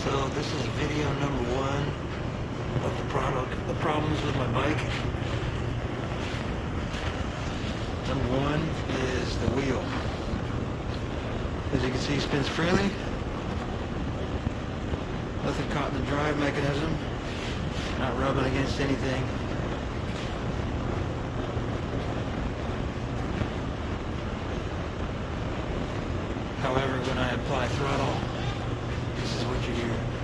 So this is video number one of the problems with my bike. Number one is the wheel. As you can see, it spins freely. Nothing caught in the drive mechanism. Not rubbing against anything. However, when I apply throttle, this is what you hear.